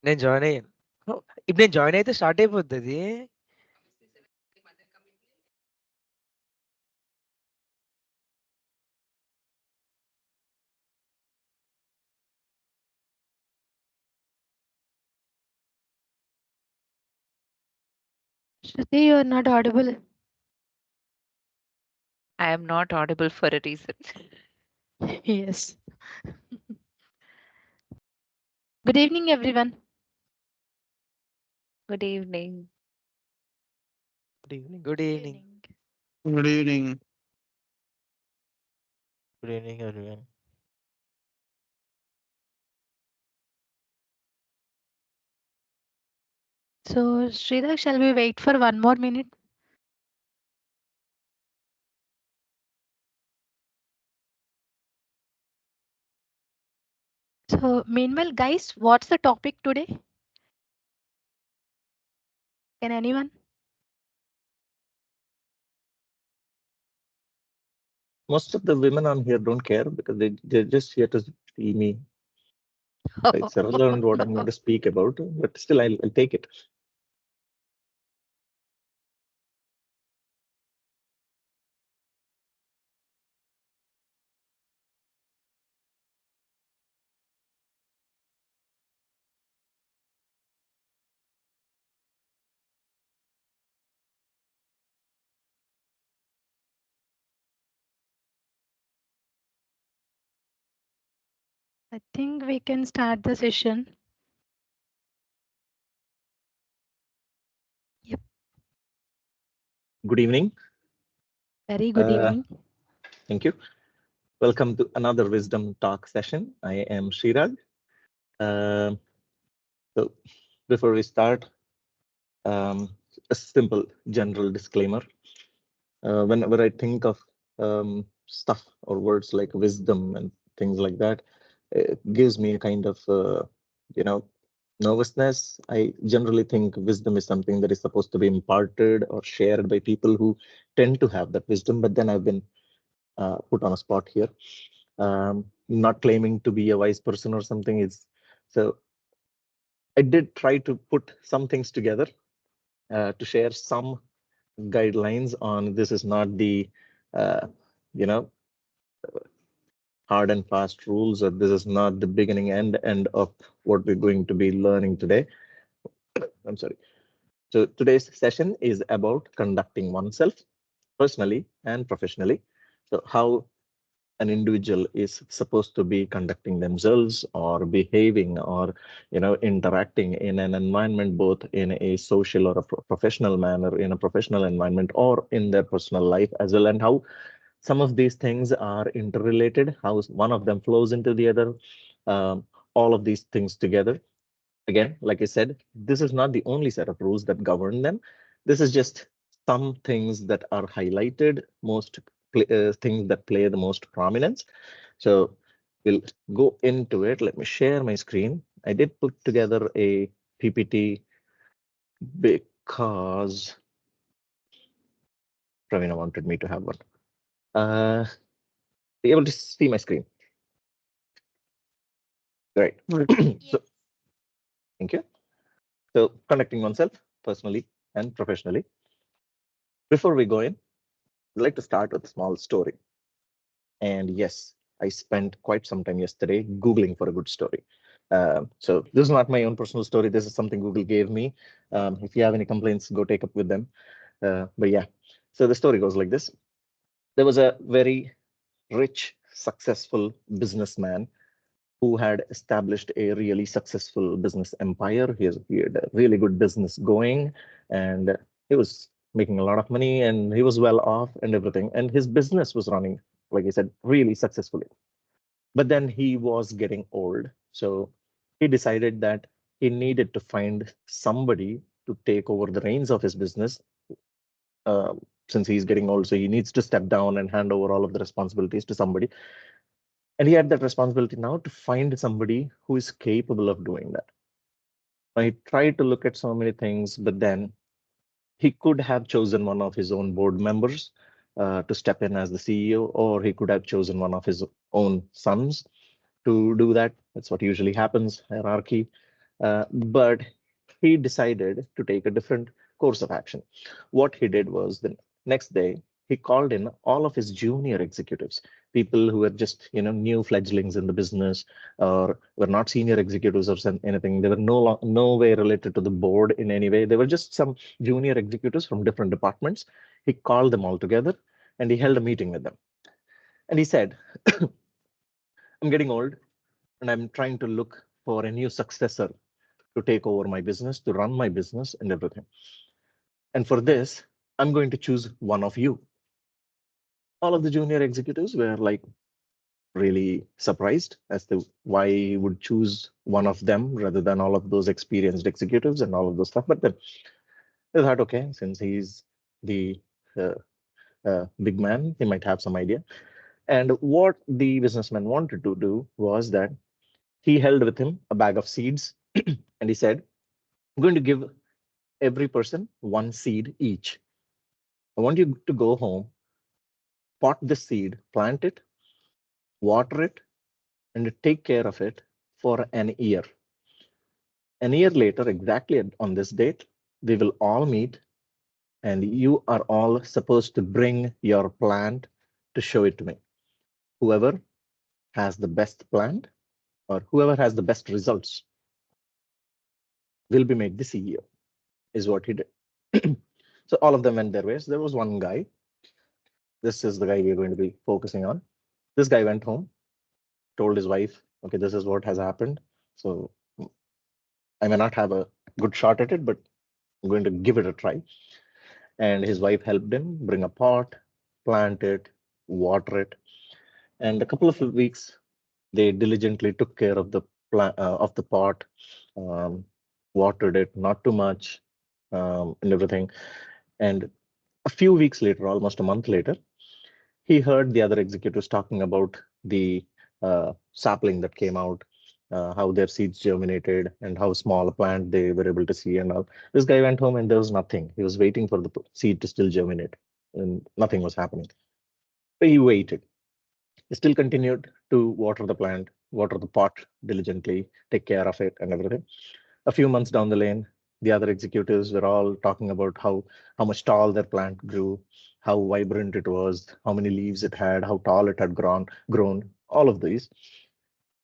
నేను జాయిన్ అయ్యాను. ఇప్పుడు నేను జాయిన్ అయితే స్టార్ట్ అయిపోద్ది అది. Shruti, you are not audible. I am not audible for a reason. Yes. Good evening, everyone. Good evening. Good evening. Good Good evening. evening. Good evening. Good evening everyone. So, Srirag, shall we wait for 1 more minute? So, meanwhile, guys, what's the topic today? Can anyone? Most of the women on here don't care because they're just here to see me. It's irrelevant what I'm going to speak about, but still I'll take it. I think we can start the session. Yep. Good evening. Very good evening. Thank you. Welcome to another Wisdom Talk session. I am Srirag. Um so before we start, um, a simple general disclaimer. Whenever I think of stuff or words like wisdom and things like that, it gives me a kind of you know nervousness. I generally think wisdom is something that is supposed to be imparted or shared by people who tend to have that wisdom. But then I've been put on a spot here, not claiming to be a wise person or something. Is so I did try to put some things together to share some guidelines on this is not the uh, you know hard and fast rules, or this is not the beginning and end of what we're going to be learning today. I'm sorry. So today's session is about conducting oneself personally and professionally. So how an individual is supposed to be conducting themselves or behaving or interacting in an environment, both in a social or a professional manner, in a professional environment or in their personal life as well, and how some of these things are interrelated, how one of them flows into the other, um, all of these things together. Again, like I said, this is not the only set of rules that govern them. This is just some things that are highlighted, most things that play the most prominence. So we'll go into it. Let me share my screen. I did put together a PPT because Pravina wanted me to have one. Be able to see my screen. Right. So thank you. So conducting oneself personally and professionally. Before we go in, I'd like to start with a small story. And yes, I spent quite some time yesterday Googling for a good story. So this is not my own personal story. This is something Google gave me. If you have any complaints, go take up with them. But yeah, so the story goes like this. There was a very rich, successful businessman who had established a really successful business empire. He had a really good business going, and he was making a lot of money, and he was well off and everything. And his business was running, like I said, really successfully. But then he was getting old. So he decided that he needed to find somebody to take over the reins of his business. Uh, since he's getting old, so he needs to step down and hand over all of the responsibilities to somebody. And he had that responsibility now to find somebody who is capable of doing that. I tried to look at so many things, but then he could have chosen one of his own board members to step in as the CEO, or he could have chosen one of his own sons to do that. That's what usually happens, hierarchy. But he decided to take a different course of action. What he did was the next day, he called in all of his junior executives, people who were just new fledglings in the business or were not senior executives or anything. They were no way related to the board in any way. They were just some junior executives from different departments. He called them all together and he held a meeting with them. And he said, I'm getting old and I'm trying to look for a new successor to take over my business, to run my business and everything. And for this, I'm going to choose one of you. All of the junior executives were like really surprised as to why he would choose one of them rather than all of those experienced executives and all of those stuff. But then they thought, okay, since he's the uh, big man, he might have some idea. And what the businessman wanted to do was that he held with him a bag of seeds and he said, I'm going to give every person one seed each. I want you to go home, pot the seed, plant it, water it, and take care of it for an year. An year later, exactly on this date, we will all meet and you are all supposed to bring your plant to show it to me. Whoever has the best plant or whoever has the best results will be made the CEO, is what he did. So all of them went their ways. There was one guy. This is the guy we're going to be focusing on. This guy went home, told his wife, okay, this is what has happened. So I may not have a good shot at it, but I'm going to give it a try. And his wife helped him bring a pot, plant it, water it. And a couple of weeks, they diligently took care of the of the pot, um, watered it, not too much, and everything. And a few weeks later, almost a month later, he heard the other executives talking about the sapling that came out, how their seeds germinated, and how small a plant they were able to see. And all. This guy went home and there was nothing. He was waiting for the seed to still germinate, and nothing was happening. But he waited. He still continued to water the plant, water the pot diligently, take care of it, and everything. A few months down the lane, the other executives were all talking about how much tall their plant grew, how vibrant it was, how many leaves it had, how tall it had grown, all of these.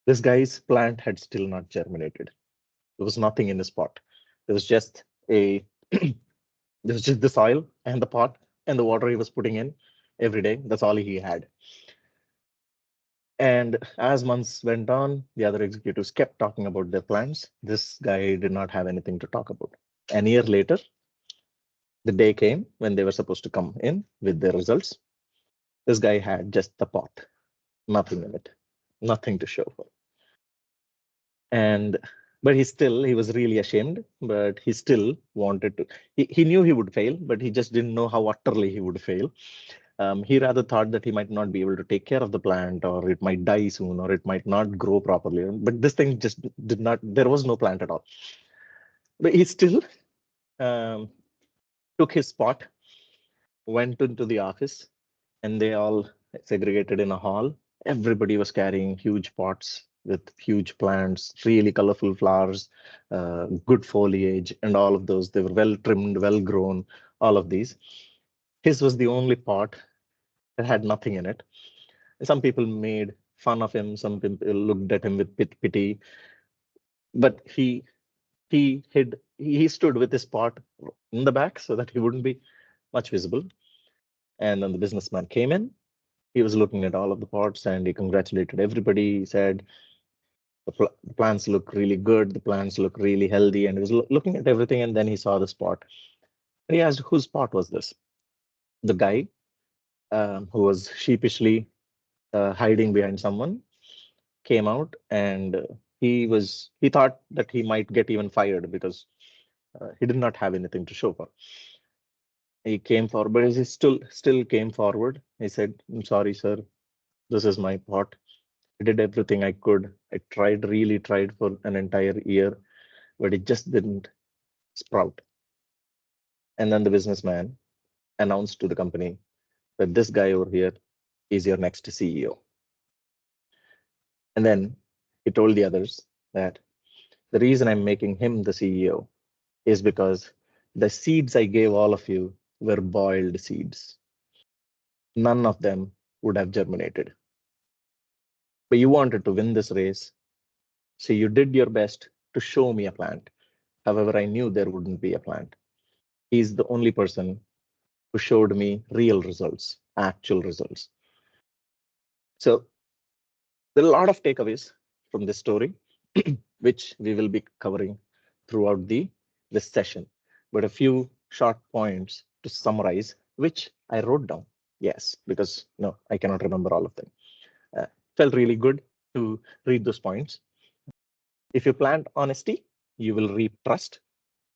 This guy's plant had still not germinated. There was nothing in his pot. There was just a there was just the soil and the pot and the water he was putting in every day. That's all he had. And as months went on, the other executives kept talking about their plans. This guy did not have anything to talk about. An year later, the day came when they were supposed to come in with their results. This guy had just the pot, nothing in it, nothing to show for. And but he was really ashamed, but he still wanted to. He knew he would fail, but he just didn't know how utterly he would fail. He rather thought that he might not be able to take care of the plant, or it might die soon, or it might not grow properly. But this thing just did not, there was no plant at all. But he still um, took his pot, went into the office, and they all segregated in a hall. Everybody was carrying huge pots with huge plants, really colorful flowers, good foliage, and all of those. They were well trimmed, well grown, all of these. His was the only pot that had nothing in it. Some people made fun of him. Some people looked at him with pity. But he stood with his pot in the back so that he wouldn't be much visible. And then the businessman came in. He was looking at all of the pots and he congratulated everybody. He said, the plants look really good. The plants look really healthy. And he was looking at everything. And then he saw the pot. And he asked, whose pot was this? The guy who was sheepishly hiding behind someone came out, and he thought that he might get even fired because he did not have anything to show for. He came forward, but he still came forward. He said, I'm sorry, sir, this is my pot. I did everything I could. I really tried for an entire year, but it just didn't sprout. And then the businessman announced to the company that this guy over here is your next CEO. And then he told the others that The reason I'm making him the CEO is because the seeds I gave all of you were boiled seeds. None of them would have germinated. But you wanted to win this race, so you did your best to show me a plant. However, I knew there wouldn't be a plant. He's the only person who showed me real results, actual results. So there are a lot of takeaways from this story, which we will be covering throughout this session. But a few short points to summarize, which I wrote down. Yes, because no, I cannot remember all of them. Felt really good to read those points. If you plant honesty, you will reap trust.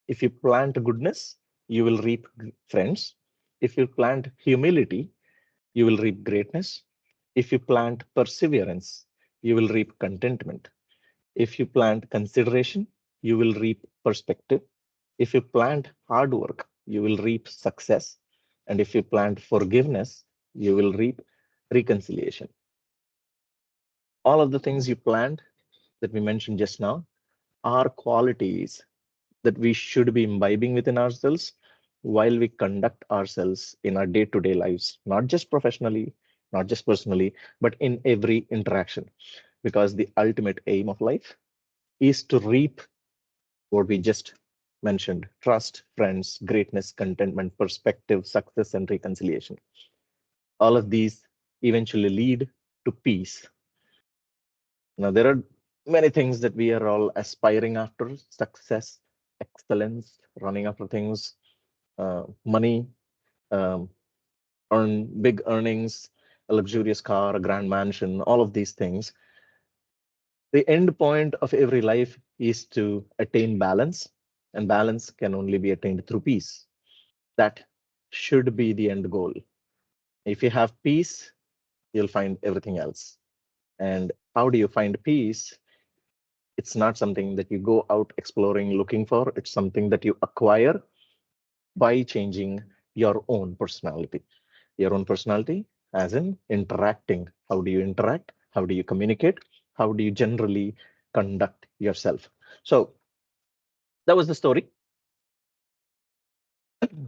If you plant goodness, you will reap friends. If you plant humility, you will reap greatness. If you plant perseverance, you will reap contentment. If you plant consideration, you will reap perspective. If you plant hard work, you will reap success. And if you plant forgiveness, you will reap reconciliation. All of the things you plant that we mentioned just now are qualities that we should be imbibing within ourselves while we conduct ourselves in our day-to-day lives, not just professionally, not just personally, but in every interaction. Because the ultimate aim of life is to reap what we just mentioned: trust, friends, greatness, contentment, perspective, success, and reconciliation. All of these eventually lead to peace. Now, there are many things that we are all aspiring after: success, excellence, running after things, money, um, earn big earnings, a luxurious car, a grand mansion, all of these things. The end point of every life is to attain balance, and balance can only be attained through peace. That should be the end goal. If you have peace, you'll find everything else. And how do you find peace? It's not something that you go out exploring, looking for. It's something that you acquire by changing your own personality. Your own personality, as in interacting. How do you interact? How do you communicate? How do you generally conduct yourself? So that was the story.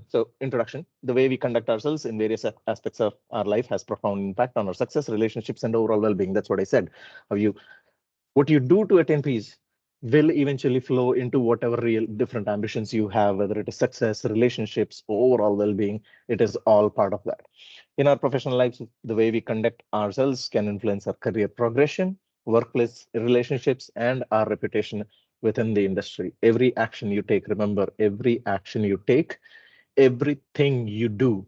So introduction: the way we conduct ourselves in various aspects of our life has profound impact on our success, relationships, and overall well-being. That's what I said. What you do to attain peace will eventually flow into whatever real different ambitions you have, whether it is success, relationships, or overall well-being. It is all part of that. In our professional lives, the way we conduct ourselves can influence our career progression, workplace relationships, and our reputation within the industry. Every action you take, remember, every action you take, everything you do.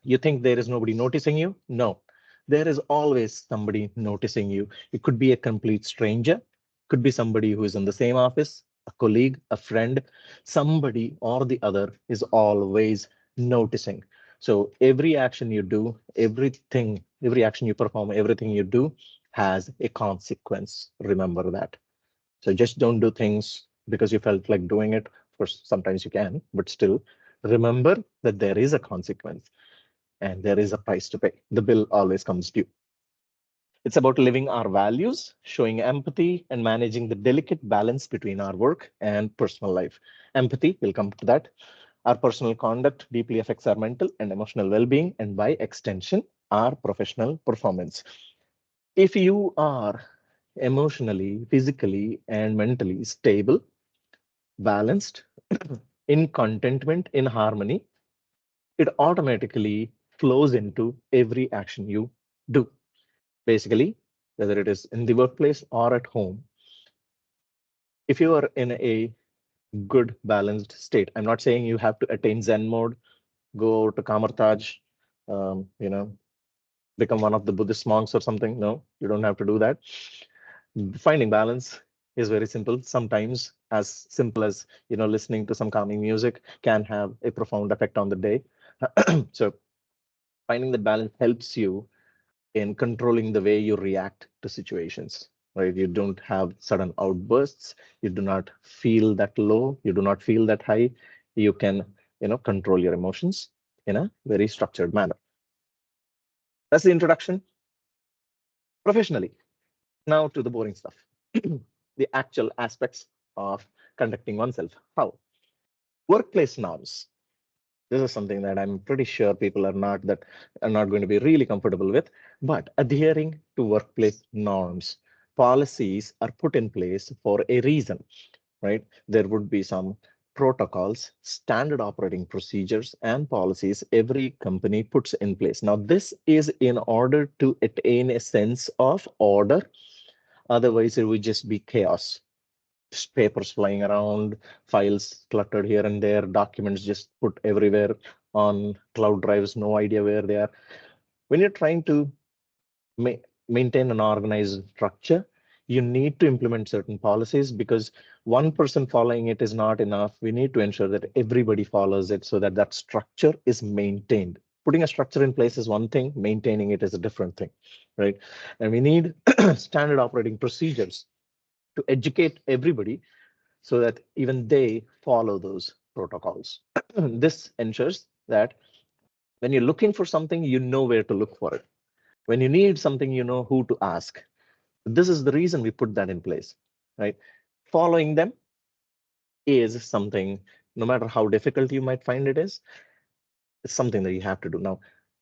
You think there is nobody noticing you? No, there is always somebody noticing you. It could be a complete stranger, could be somebody who is in the same office, a colleague, a friend. Somebody or the other is always noticing. So every action you do, every action you perform, everything you do has a consequence. Remember that. So just don't do things because you felt like doing it. For sometimes you can, but still remember that there is a consequence and there is a price to pay. The bill always comes due. It's about living our values, showing empathy, and managing the delicate balance between our work and personal life. Empathy, we'll come to that. Our personal conduct deeply affects our mental and emotional well-being, and by extension, our professional performance. If you are emotionally, physically, and mentally stable, balanced, in contentment, in harmony, it automatically flows into every action you do. Basically, whether it is in the workplace or at home, if you are in a good, balanced state, I'm not saying you have to attain Zen mode, go to Kamartaj, you know, become one of the Buddhist monks or something. No, you don't have to do that. Finding balance is very simple. Sometimes as simple as, listening to some calming music can have a profound effect on the day. So finding the balance helps you in controlling the way you react to situations, right? You don't have sudden outbursts. You do not feel that low. You do not feel that high. You can, control your emotions in a very structured manner. That's the introduction. Professionally, now to the boring stuff, the actual aspects of conducting oneself. How? Workplace norms. This is something that I'm pretty sure people are not going to be really comfortable with, but adhering to workplace norms. Policies are put in place for a reason, right? There would be some protocols, standard operating procedures, and policies every company puts in place. Now, this is in order to attain a sense of order. Otherwise, it would just be chaos. Just papers flying around, files cluttered here and there, documents just put everywhere on cloud drives, no idea where they are. When you're trying to ma maintain an organized structure, you need to implement certain policies because one person following it is not enough. We need to ensure that everybody follows it so that that structure is maintained. Putting a structure in place is one thing, maintaining it is a different thing, right? And we need standard operating procedures to educate everybody so that even they follow those protocols. This ensures that when you're looking for something, you know where to look for it. When you need something, you know who to ask. This is the reason we put that in place, right? Following them is something, no matter how difficult you might find it is, it's something that you have to do. Now,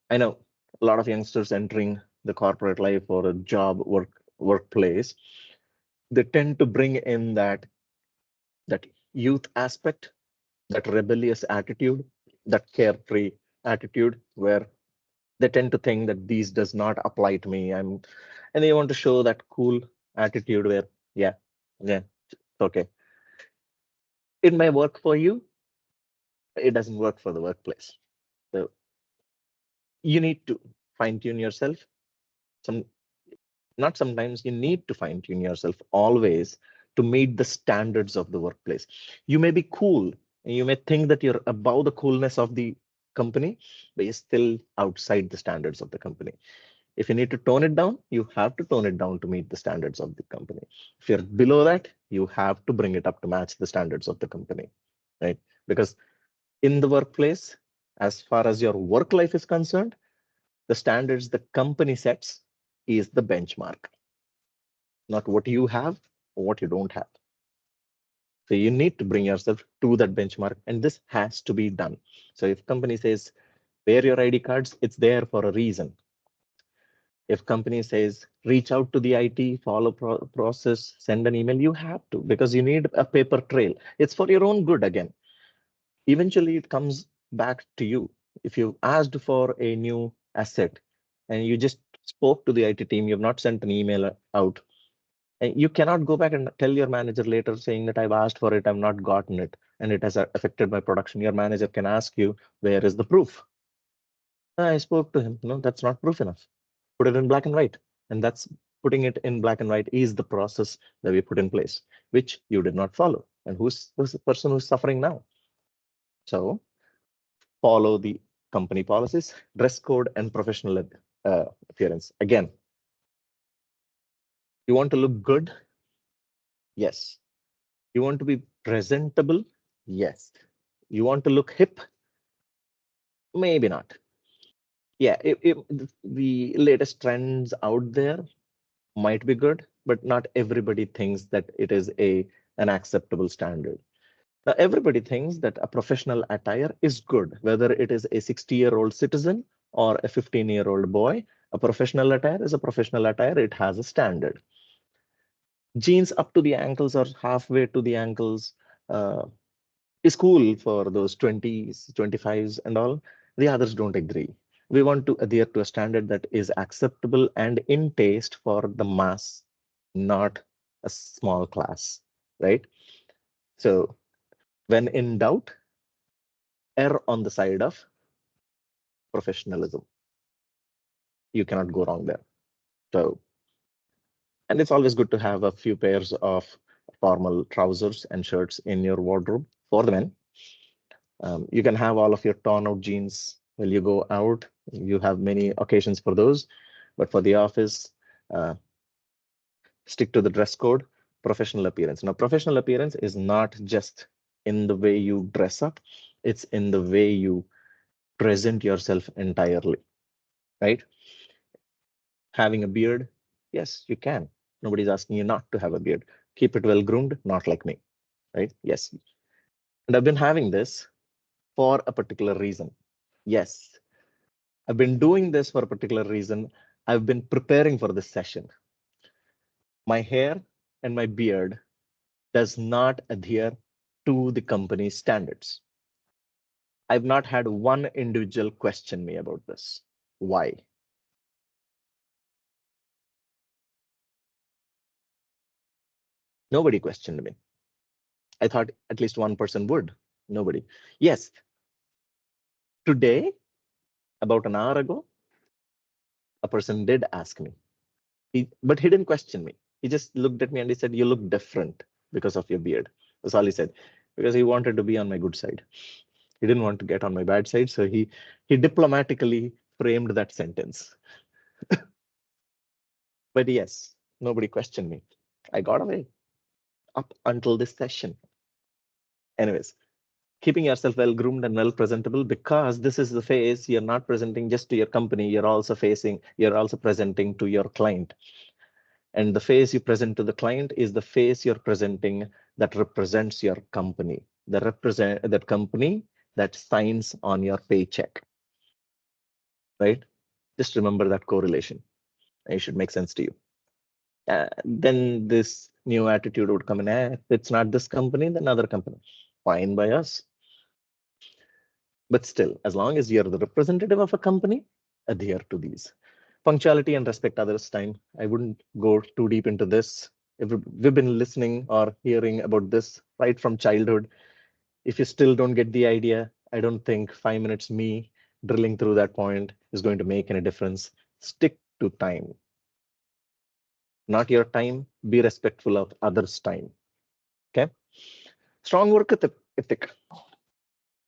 I know a lot of youngsters entering the corporate life or a job workplace, they tend to bring in that youth aspect, that rebellious attitude, that carefree attitude where they tend to think that these does not apply to me. And they want to show that cool attitude where, yeah, it's okay. It may work for you, it doesn't work for the workplace. So you need to fine tune yourself. Some Not sometimes, you need to fine tune yourself always to meet the standards of the workplace. You may be cool and you may think that you're above the coolness of the company, but you're still outside the standards of the company. If you need to tone it down, you have to tone it down to meet the standards of the company. If you're below that, you have to bring it up to match the standards of the company, right? Because in the workplace, as far as your work life is concerned, the standards the company sets is the benchmark, not what you have or what you don't have. So you need to bring yourself to that benchmark, and this has to be done. So if company says, wear your ID cards, it's there for a reason. If company says, reach out to the IT, follow process, send an email, you have to, because you need a paper trail. It's for your own good again. Eventually, it comes back to you. If you asked for a new asset and you just spoke to the IT team, you've not sent an email out, and you cannot go back and tell your manager later saying that I've asked for it, I've not gotten it, and it has affected my production. Your manager can ask you, where is the proof? I spoke to him. No, that's not proof enough. Put it in black and white. And that's putting it in black and white is the process that we put in place, which you did not follow. And who's the person who's suffering now? So follow the company policies, dress code, and professional appearance. Again, you want to look good? Yes. You want to be presentable? Yes. You want to look hip? Maybe not. Yeah, the latest trends out there might be good, but not everybody thinks that it is an acceptable standard. Now, everybody thinks that a professional attire is good, whether it is a 60-year-old citizen or a 15-year-old boy. A professional attire is a professional attire. It has a standard. Jeans up to the ankles or halfway to the ankles is cool for those 20s, 25s and all. The others don't agree. We want to adhere to a standard that is acceptable and in taste for the mass, not a small class, right? So when in doubt, err on the side of professionalism. You cannot go wrong there. So, and it's always good to have a few pairs of formal trousers and shirts in your wardrobe for the men. You can have all of your torn out jeans when you go out. You have many occasions for those, but for the office, stick to the dress code, professional appearance. Now, professional appearance is not just in the way you dress up, it's in the way you present yourself entirely, right? Having a beard, yes, you can. Nobody's asking you not to have a beard. Keep it well groomed, not like me. right? Yes. And I've been having this for a particular reason. Yes. I've been doing this for a particular reason. I've been preparing for this session. My hair and my beard does not adhere to the company's standards. I've not had one individual question me about this. Why? Nobody questioned me. I thought at least one person would. Nobody. Yes. Today, about an hour ago, a person did ask me, but he didn't question me. He just looked at me and he said, "You look different because of your beard." That's all he said, because he wanted to be on my good side. He didn't want to get on my bad side, so he diplomatically framed that sentence. But yes, nobody questioned me. I got away up until this session. Anyways, keeping yourself well groomed and well presentable, because this is the phase you're not presenting just to your company, you're also presenting to your client. And the face you present to the client is the face you're presenting that represents your company, that company that signs on your paycheck, right? Just remember that correlation. It should make sense to you. Then this new attitude would come in. If it's not this company, then another company. Fine by us. But still, as long as you're the representative of a company, adhere to these. Punctuality and respect others' time. I wouldn't go too deep into this. If we've been listening or hearing about this right from childhood, if you still don't get the idea, I don't think 5 minutes me drilling through that point is going to make any difference. Stick to time. Not your time. Be respectful of others' time. Okay. Strong work ethic.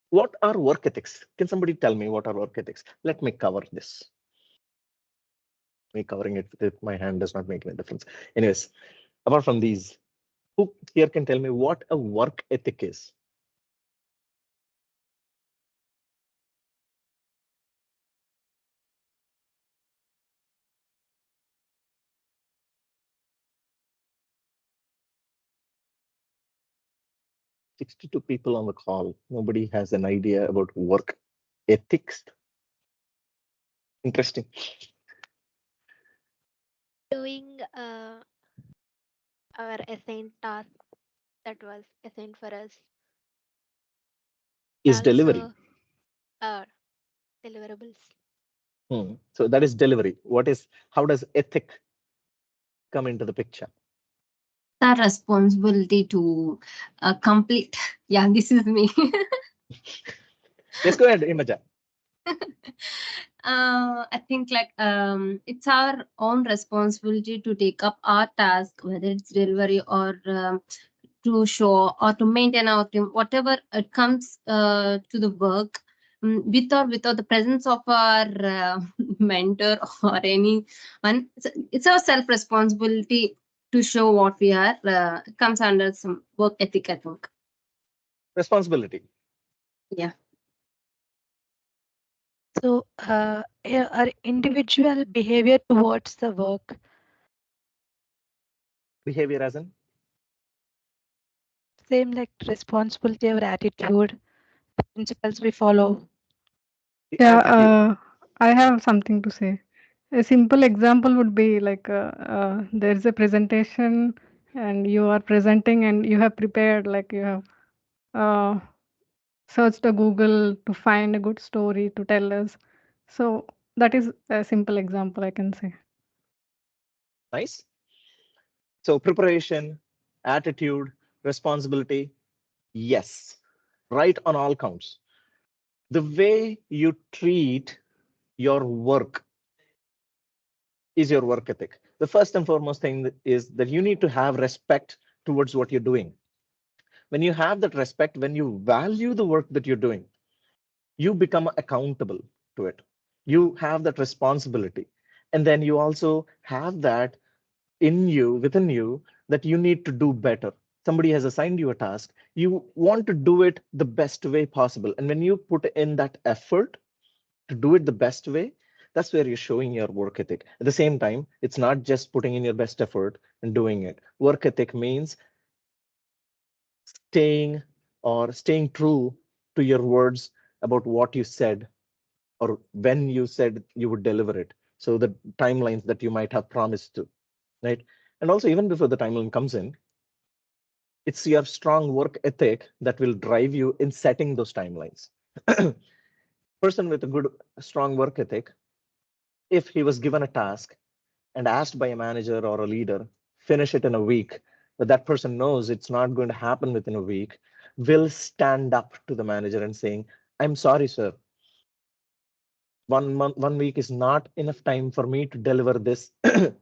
What are work ethics? Can somebody tell me what are work ethics? Let me cover this. Me covering it with my hand does not make any difference. Anyways, apart from these, who here can tell me what a work ethic is? "62 people on the call. Nobody has an idea about work ethics." Interesting. Doing our assigned task that was assigned for us. Is delivery. Also, deliverables. So that is delivery. How does ethic come into the picture? The responsibility to complete. Yeah, this is me. Yes, go ahead, Imaja. I think it's our own responsibility to take up our task, whether it's delivery or to show or to maintain our team, whatever it comes to the work, with or without the presence of our mentor or anyone. It's our self responsibility to show what we are. It comes under some work ethic, I think. Responsibility. Yeah. So, our individual behavior towards the work. Behavior as in? Same like responsibility or attitude, principles we follow. The Yeah, attitude. I have something to say. A simple example would be like there's a presentation and you are presenting and you have prepared, like you have uh, searched a Google to find a good story to tell us. So that is a simple example I can say. Nice. So preparation, attitude, responsibility. Yes, right on all counts. The way you treat your work is your work ethic. The first and foremost thing is that you need to have respect towards what you're doing. When you have that respect, when you value the work that you're doing, you become accountable to it. You have that responsibility. And then you also have that within you, that you need to do better. Somebody has assigned you a task. You want to do it the best way possible. And when you put in that effort to do it the best way, that's where you're showing your work ethic. At the same time, it's not just putting in your best effort and doing it. Work ethic means staying true to your words about what you said or when you said you would deliver it. So the timelines that you might have promised to, right? And also even before the timeline comes in, it's your strong work ethic that will drive you in setting those timelines. Person with a good, strong work ethic, if he was given a task and asked by a manager or a leader, finish it in a week, but that person knows it's not going to happen within a week, will stand up to the manager and saying, I'm sorry, sir. 1 week is not enough time for me to deliver this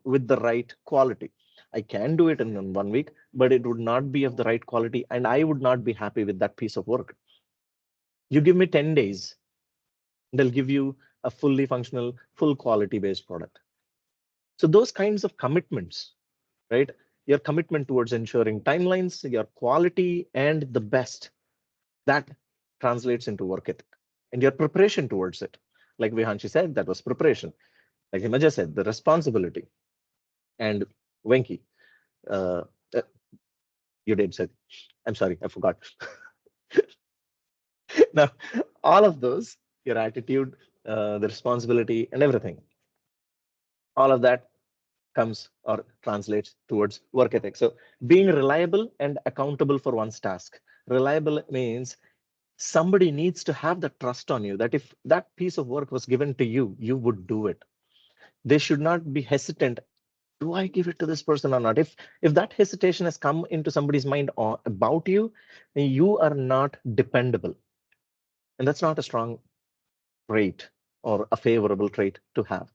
with the right quality. I can do it in 1 week, but it would not be of the right quality, and I would not be happy with that piece of work. You give me 10 days, they'll give you a fully functional, full quality based product. So those kinds of commitments, right? Your commitment towards ensuring timelines, your quality, and the best, that translates into work ethic and your preparation towards it. Like Vihanshi said, that was preparation. Like Himaja said, the responsibility. And Venki, uh, uh, you did say, I'm sorry, I forgot. Now, all of those, your attitude, the responsibility, and everything, all of that comes or translates towards work ethic. So being reliable and accountable for one's task. Reliable means somebody needs to have the trust on you that if that piece of work was given to you, you would do it. They should not be hesitant. Do I give it to this person or not? If that hesitation has come into somebody's mind about you, then you are not dependable. And that's not a strong trait or a favorable trait to have,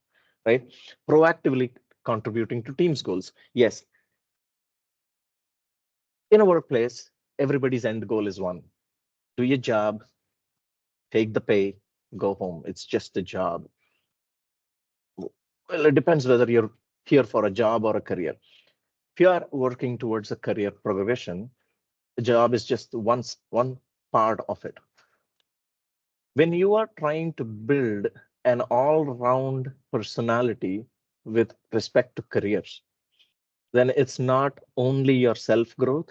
right? Proactively contributing to team's goals. Yes, in a workplace, everybody's end goal is one. Do your job, take the pay, go home. It's just a job. Well, it depends whether you're here for a job or a career. If you are working towards a career progression, the job is just one part of it. When you are trying to build an all-round personality with respect to careers, then it's not only your self-growth,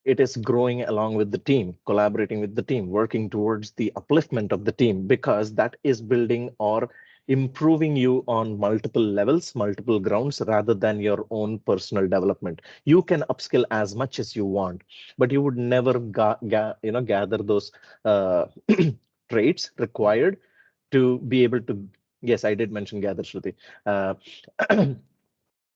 it is growing along with the team, collaborating with the team, working towards the upliftment of the team, because that is building or improving you on multiple levels, multiple grounds, rather than your own personal development. You can upskill as much as you want, but you would never gather those traits required to be able to. Yes, I did mention gather, Shruti. Uh,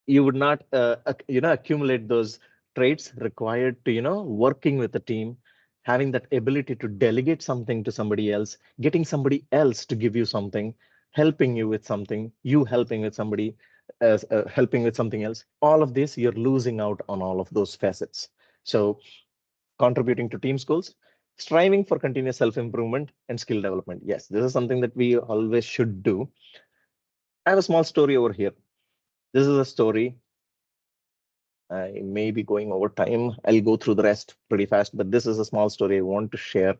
you would not accumulate those traits required to working with a team, having that ability to delegate something to somebody else, getting somebody else to give you something, helping you with something, you helping with somebody as helping with something else. All of this, you're losing out on all of those facets. So contributing to team goals, striving for continuous self-improvement and skill development. Yes, this is something that we always should do. I have a small story over here. This is a story. I may be going over time. I'll go through the rest pretty fast, but this is a small story I want to share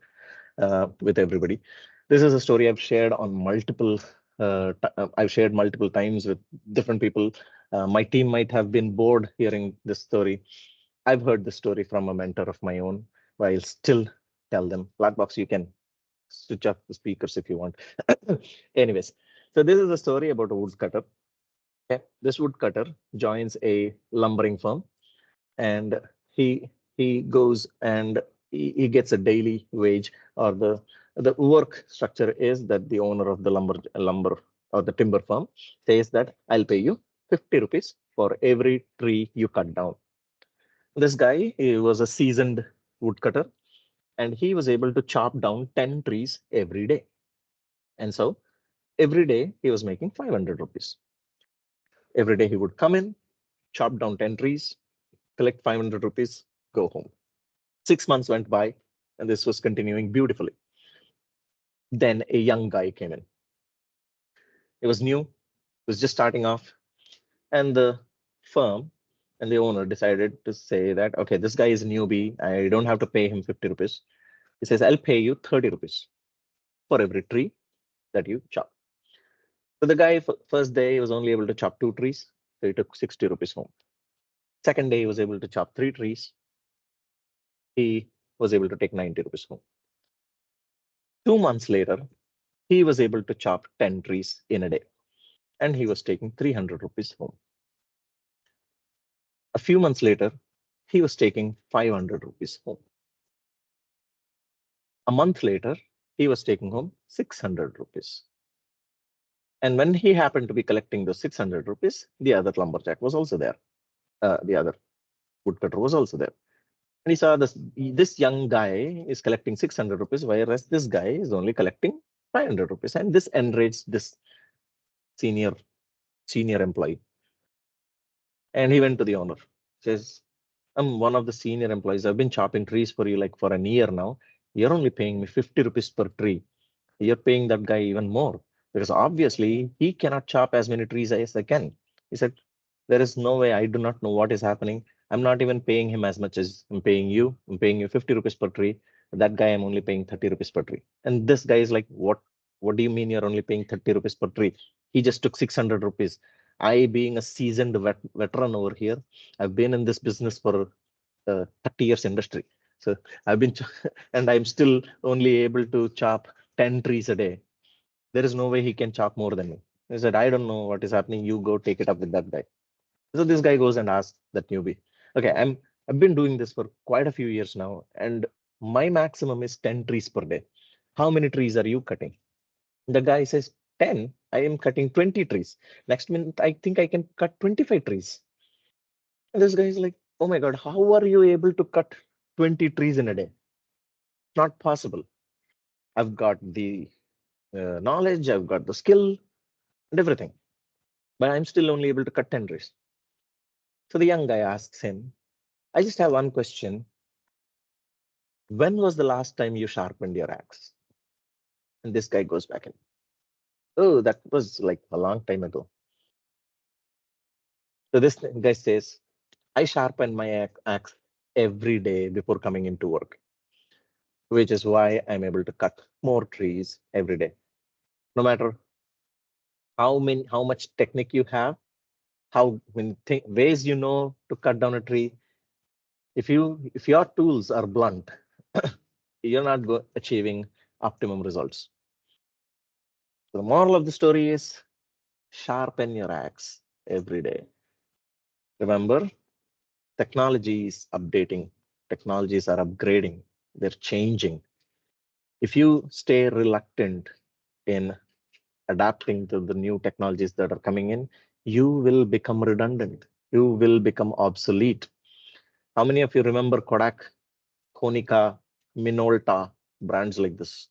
with everybody. This is a story I've shared on multiple. I've shared multiple times with different people. My team might have been bored hearing this story. I've heard this story from a mentor of my own, but I'll still tell them. Blackbox, you can switch off the speakers if you want. Anyways, so this is a story about a woodcutter. Okay, this woodcutter joins a lumbering firm, and he goes and he gets a daily wage, or the work structure is that the owner of the lumber or the timber firm says that I'll pay you 50 rupees for every tree you cut down. This guy, he was a seasoned woodcutter, and he was able to chop down 10 trees every day. And so every day he was making 500 rupees. Every day he would come in, chop down 10 trees, collect 500 rupees, go home. 6 months went by, and this was continuing beautifully. Then a young guy came in. It was new, was just starting off, and the firm and the owner decided to say that, okay, this guy is a newbie. I don't have to pay him 50 rupees. He says, I'll pay you 30 rupees for every tree that you chop. So the guy, first day, he was only able to chop 2 trees. So he took 60 rupees home. Second day, he was able to chop 3 trees. He was able to take 90 rupees home. 2 months later, he was able to chop 10 trees in a day, and he was taking 300 rupees home. A few months later, he was taking 500 rupees home. A month later, he was taking home 600 rupees. And when he happened to be collecting those 600 rupees, the other lumberjack was also there. The other woodcutter was also there. And he saw this young guy is collecting 600 rupees, whereas this guy is only collecting 500 rupees. And this enraged this senior employee. And he went to the owner, says, I'm one of the senior employees. I've been chopping trees for you like for a year now. You're only paying me 50 rupees per tree. You're paying that guy even more, because obviously he cannot chop as many trees as I can. He said, there is no way. I do not know what is happening. I'm not even paying him as much as I'm paying you. I'm paying you 50 rupees per tree. That guy, I'm only paying 30 rupees per tree. And this guy is like, what do you mean you're only paying 30 rupees per tree? He just took 600 rupees. I, being a seasoned veteran over here, I've been in this business for 30 years industry. So I've been, and I'm still only able to chop 10 trees a day. There is no way he can chop more than me. He said, I don't know what is happening. You go take it up with that guy. So this guy goes and asks that newbie, okay, I've been doing this for quite a few years now, and my maximum is 10 trees per day. How many trees are you cutting? The guy says, 10. I am cutting 20 trees. Next minute, I think I can cut 25 trees. And this guy is like, oh my God, how are you able to cut 20 trees in a day? Not possible. I've got the knowledge, I've got the skill and everything, but I'm still only able to cut 10 trees. So the young guy asks him, I just have one question. When was the last time you sharpened your axe? And this guy goes back and, oh, that was like a long time ago. So this guy says, I sharpen my axe every day before coming into work, which is why I'm able to cut more trees every day. No matter how much technique you have, how many ways you know to cut down a tree. If your tools are blunt, you're not achieving optimum results. So the moral of the story is sharpen your axe every day. Remember, technology is updating, technologies are upgrading, they're changing. If you stay reluctant in adapting to the new technologies that are coming in, you will become redundant. You will become obsolete. How many of you remember Kodak, Konica, Minolta, brands like this?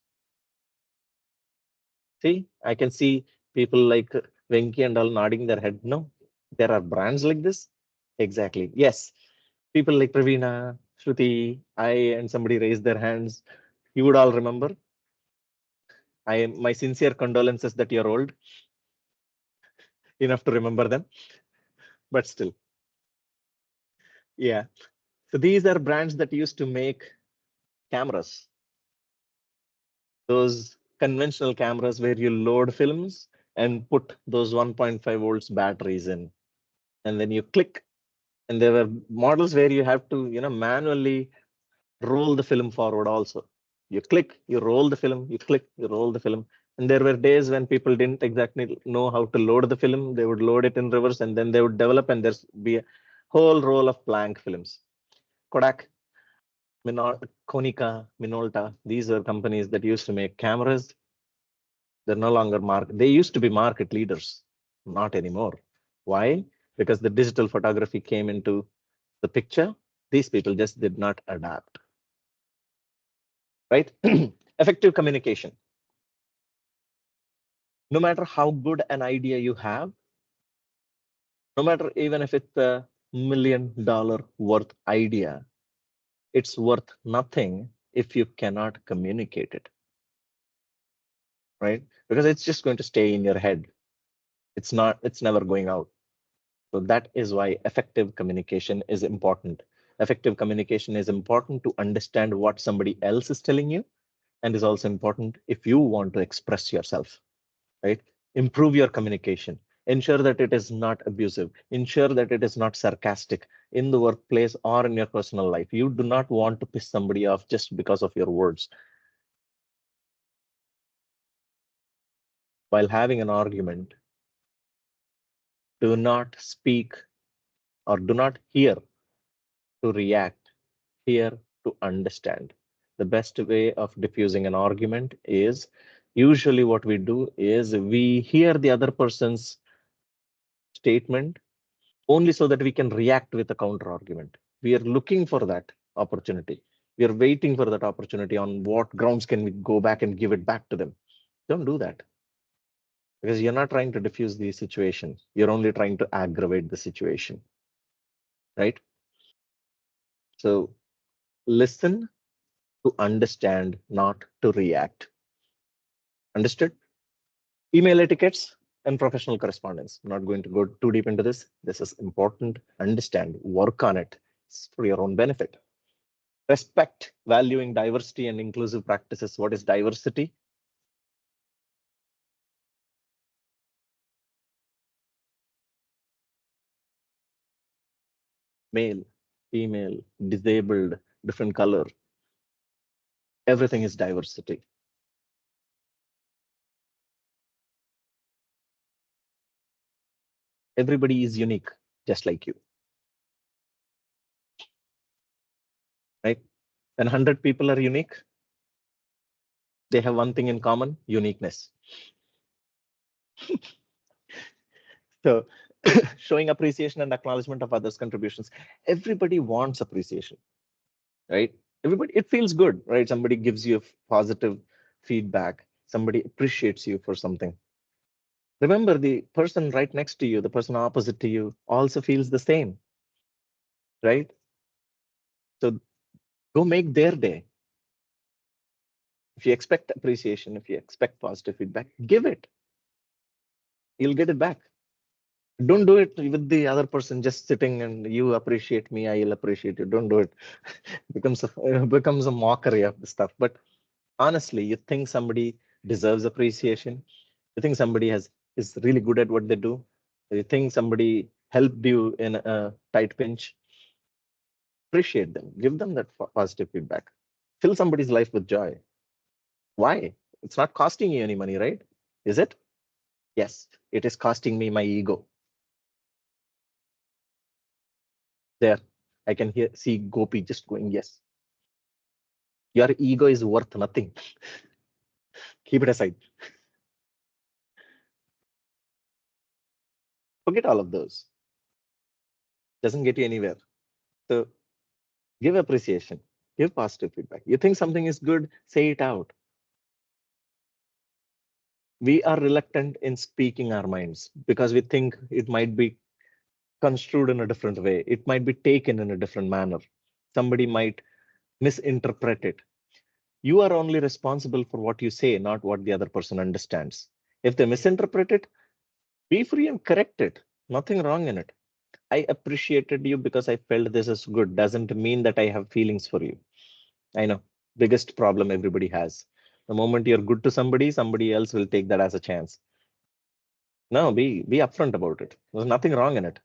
See, I can see people like Venki and all nodding their head. No, there are brands like this. Exactly. Yes. People like Pravina, Shruti, I, and somebody raised their hands. You would all remember. My sincere condolences that you're old enough to remember them, but still. Yeah. So these are brands that used to make cameras. Those conventional cameras where you load films and put those 1.5 volts batteries in, and then you click. And there were models where you have to, manually roll the film forward also. You click, you roll the film, you click, you roll the film. And there were days when people didn't exactly know how to load the film. They would load it in reverse and then they would develop, and there's be a whole roll of blank films. Kodak, Konica, Minolta, these are companies that used to make cameras. They're no longer they used to be market leaders, not anymore. Why? Because the digital photography came into the picture. These people just did not adapt. Right? Effective communication. No matter how good an idea you have, no matter even if it's $1 million worth idea, it's worth nothing if you cannot communicate it. Right? Because it's just going to stay in your head. It's never going out. So that is why effective communication is important. Effective communication is important to understand what somebody else is telling you, and is also important if you want to express yourself, right? Improve your communication. Ensure that it is not abusive. Ensure that it is not sarcastic in the workplace or in your personal life. You do not want to piss somebody off just because of your words. While having an argument, do not speak or do not hear to react, hear to understand. The best way of diffusing an argument is usually what we do is we hear the other person's statement only so that we can react with a counter argument. We are looking for that opportunity. We are waiting for that opportunity. On what grounds can we go back and give it back to them? Don't do that, because you're not trying to diffuse the situation. You're only trying to aggravate the situation, right? So listen to understand, not to react. Understood? Email etiquettes and professional correspondence. I'm not going to go too deep into this. This is important. Understand, work on it. It's for your own benefit. Respect, valuing diversity and inclusive practices. What is diversity? Male, female, disabled, different color. Everything is diversity. Everybody is unique, just like you. Right? When 100 people are unique, they have one thing in common: uniqueness. So showing appreciation and acknowledgement of others' contributions. Everybody wants appreciation, right? Everybody, it feels good, right? Somebody gives you a positive feedback. Somebody appreciates you for something. Remember, the person right next to you, the person opposite to you, also feels the same, right? So go make their day. If you expect appreciation, if you expect positive feedback, give it. You'll get it back. Don't do it with the other person just sitting and you appreciate me, I'll appreciate you. Don't do it. Becomes a mockery of the stuff. But honestly, you think somebody deserves appreciation? You think somebody is really good at what they do? You think somebody helped you in a tight pinch? Appreciate them. Give them that positive feedback. Fill somebody's life with joy. Why? It's not costing you any money, right? Is it? Yes, it is costing me my ego. There, I can see Gopi just going, yes. Your ego is worth nothing. Keep it aside. Forget all of those. Doesn't get you anywhere. So give appreciation, give positive feedback. You think something is good, say it out. We are reluctant in speaking our minds because we think it might be construed in a different way. It might be taken in a different manner. Somebody might misinterpret it. You are only responsible for what you say, not what the other person understands. If they misinterpret it, be free and correct it. Nothing wrong in it. I appreciated you because I felt this is good. Doesn't mean that I have feelings for you. I know, biggest problem everybody has. The moment you're good to somebody, somebody else will take that as a chance. No, be upfront about it. There's nothing wrong in it.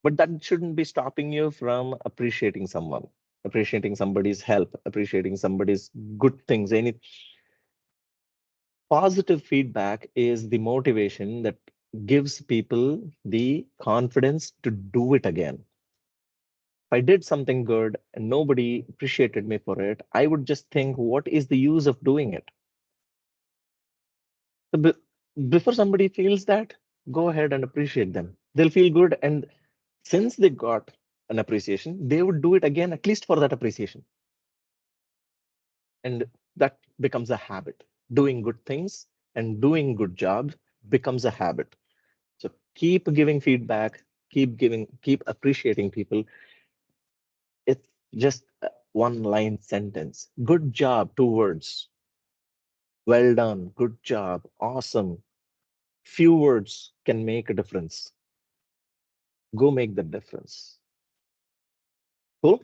But that shouldn't be stopping you from appreciating someone, appreciating somebody's help, appreciating somebody's good things. Any positive feedback is the motivation that gives people the confidence to do it again. If I did something good and nobody appreciated me for it, I would just think, what is the use of doing it? So before somebody feels that, go ahead and appreciate them. They'll feel good. And since they got an appreciation, they would do it again, at least for that appreciation. And that becomes a habit. Doing good things and doing good jobs becomes a habit. So keep giving feedback, keep appreciating people. It's just a one-line sentence. Good job, 2 words. Well done, good job, awesome. Few words can make a difference. Go make the difference. Cool?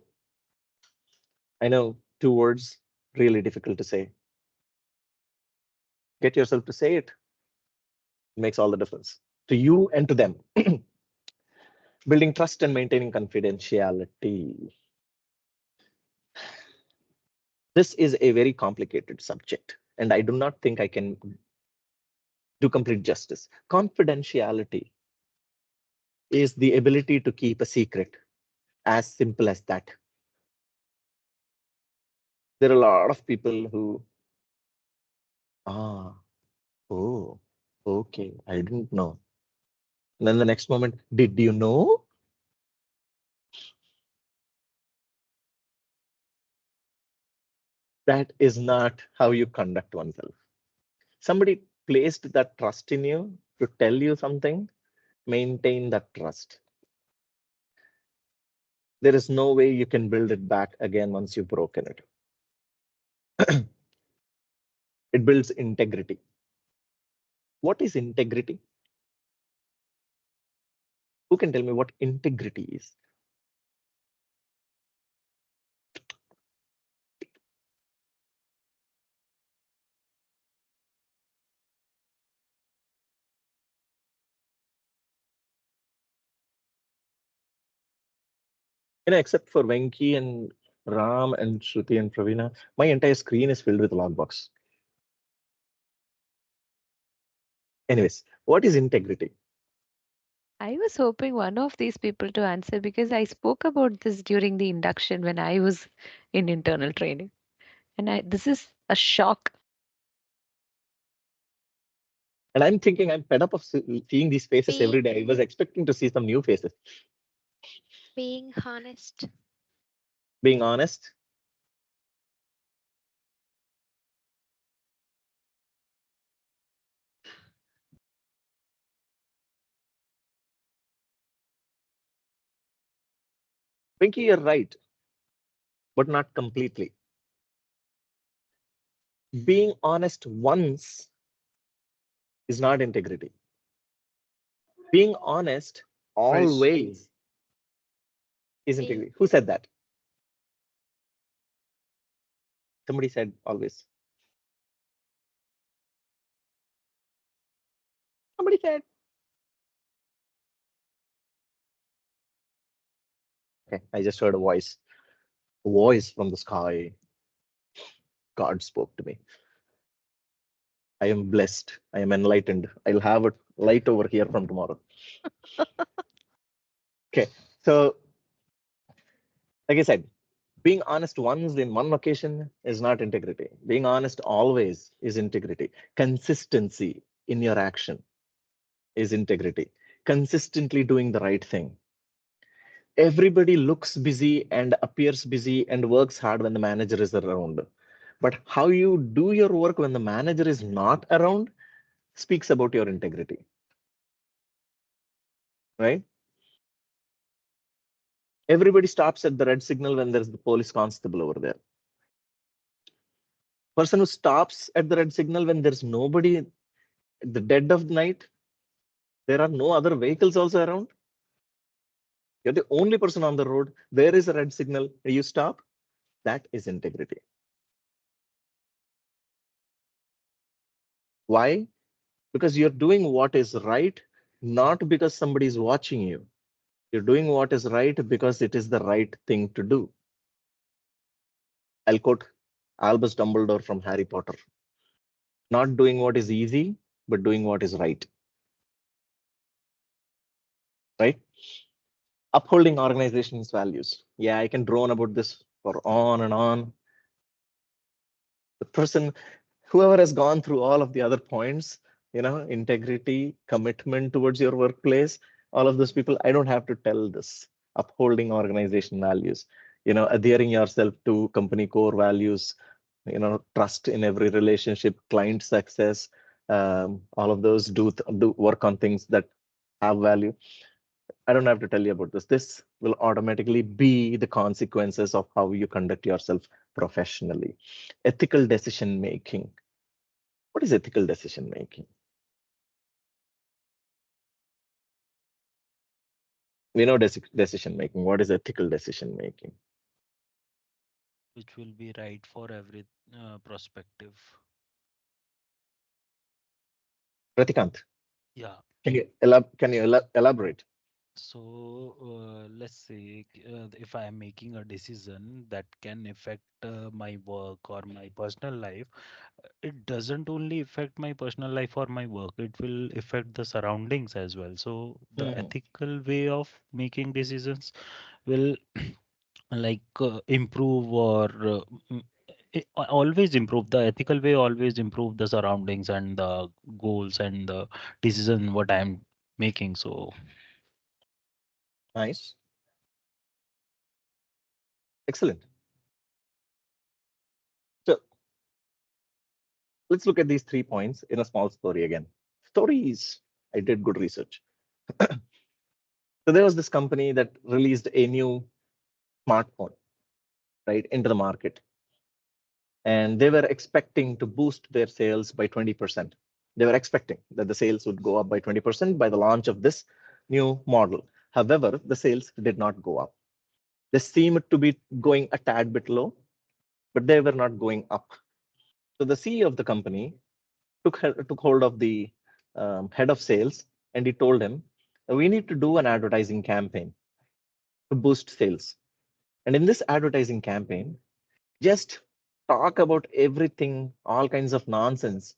I know 2 words, really difficult to say. Get yourself to say it. It makes all the difference to you and to them. Building trust and maintaining confidentiality. This is a very complicated subject, and I do not think I can do complete justice. Confidentiality is the ability to keep a secret, as simple as that. There are a lot of people who, oh, okay, I didn't know. And then the next moment, did you know? That is not how you conduct oneself. Somebody placed that trust in you to tell you something, maintain that trust. There is no way you can build it back again once you've broken it. It builds integrity. What is integrity? Who can tell me what integrity is? Except for Venki and Ram and Shruti and Pravina, my entire screen is filled with logbox. Anyways, what is integrity? I was hoping one of these people to answer because I spoke about this during the induction when I was in internal training. And this is a shock. And I'm thinking I'm fed up of seeing these faces every day. I was expecting to see some new faces. Being honest. Being honest. Pinky, you're right, but not completely. Being honest once is not integrity. Being honest always is integrity. Who said that? Somebody said always. Somebody said. Okay, I just heard a voice from the sky. God spoke to me. I am blessed. I am enlightened. I'll have a light over here from tomorrow. Okay, so like I said, being honest once in one occasion is not integrity. Being honest always is integrity. Consistency in your action is integrity. Consistently doing the right thing. Everybody looks busy and appears busy and works hard when the manager is around. But how you do your work when the manager is not around speaks about your integrity. Right? Everybody stops at the red signal when there's the police constable over there. Person who stops at the red signal when there's nobody at the dead of night, there are no other vehicles also around. You're the only person on the road. There is a red signal. You stop. That is integrity. Why? Because you're doing what is right, not because somebody is watching you. You're doing what is right because it is the right thing to do. I'll quote Albus Dumbledore from Harry Potter. Not doing what is easy, but doing what is right. Right? Upholding organization's values. Yeah, I can drone about this for on and on. The person, whoever has gone through all of the other points, integrity, commitment towards your workplace, all of those people, I don't have to tell this. Upholding organization values, adhering yourself to company core values, trust in every relationship, client success, all of those do work on things that have value. I don't have to tell you about this. This will automatically be the consequences of how you conduct yourself professionally. Ethical decision making. What is ethical decision making? We know decision making. What is ethical decision making? Which will be right for every perspective. Pratikant. Yeah. Can you elaborate? So let's say if I am making a decision that can affect my work or my personal life, it doesn't only affect my personal life or my work, it will affect the surroundings as well. So the Mhm. ethical way of making decisions will like improve or always improve the ethical way, always improve the surroundings and the goals and the decision what I am making. So Nice. Excellent. So let's look at these 3 points in a small story again. Stories. I did good research. So there was this company that released a new smartphone, right, into the market. And they were expecting to boost their sales by 20%. They were expecting that the sales would go up by 20% by the launch of this new model. However, the sales did not go up. They seemed to be going a tad bit low, but they were not going up. So the CEO of the company took hold of the head of sales, and he told him, we need to do an advertising campaign to boost sales. And in this advertising campaign, just talk about everything, all kinds of nonsense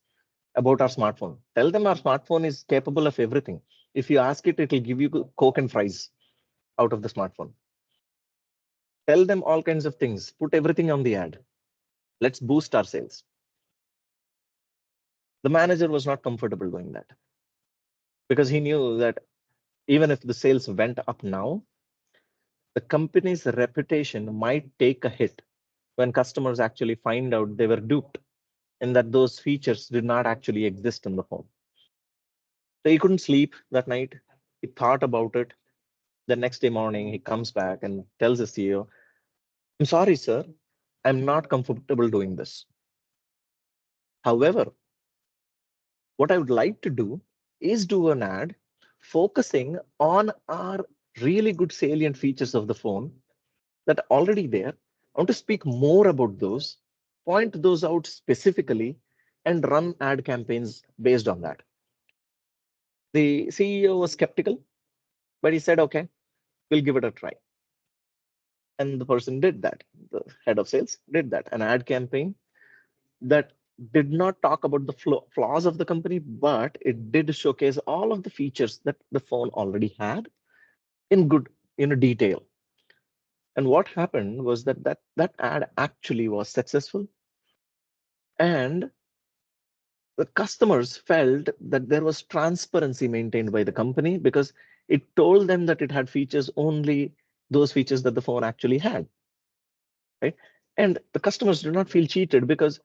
about our smartphone. Tell them our smartphone is capable of everything. If you ask it, it will give you Coke and fries out of the smartphone. Tell them all kinds of things. Put everything on the ad. Let's boost our sales. The manager was not comfortable doing that because he knew that even if the sales went up now, the company's reputation might take a hit when customers actually find out they were duped and that those features did not actually exist in the phone. So he couldn't sleep that night. He thought about it. The next day morning, he comes back and tells the CEO, I'm sorry, sir, I'm not comfortable doing this. However, what I would like to do is do an ad focusing on our really good salient features of the phone that are already there. I want to speak more about those, point those out specifically, and run ad campaigns based on that. The CEO was skeptical, but he said, okay, we'll give it a try. And the person did that. The head of sales did that. An ad campaign that did not talk about the flaws of the company, but it did showcase all of the features that the phone already had in good detail. And what happened was that ad actually was successful, and the customers felt that there was transparency maintained by the company because it told them that it had features, only those features that the phone actually had, right? And the customers did not feel cheated because